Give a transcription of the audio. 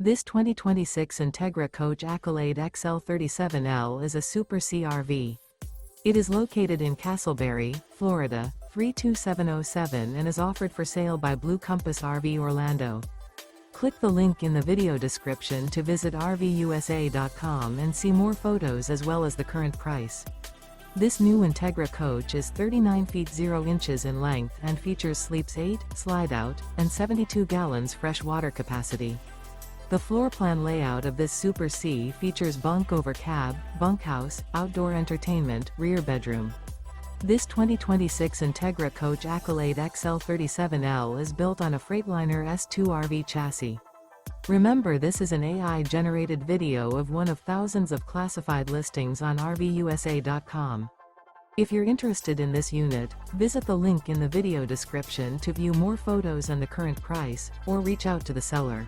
This 2026 Entegra Coach Accolade XL 37L is a Super CRV. It is located in Casselberry, Florida, 32707 and is offered for sale by Blue Compass RV Orlando. Click the link in the video description to visit RVUSA.com and see more photos as well as the current price. This new Entegra coach is 39 feet 0 inches in length and features sleeps 8, slide-out, and 72 gallons fresh water capacity. The floor plan layout of this Super C features bunk over cab, bunkhouse, outdoor entertainment, rear bedroom. This 2026 Entegra Coach Accolade XL 37L is built on a Freightliner S2RV chassis. Remember, this is an AI-generated video of one of thousands of classified listings on RVUSA.com. If you're interested in this unit, visit the link in the video description to view more photos and the current price, or reach out to the seller.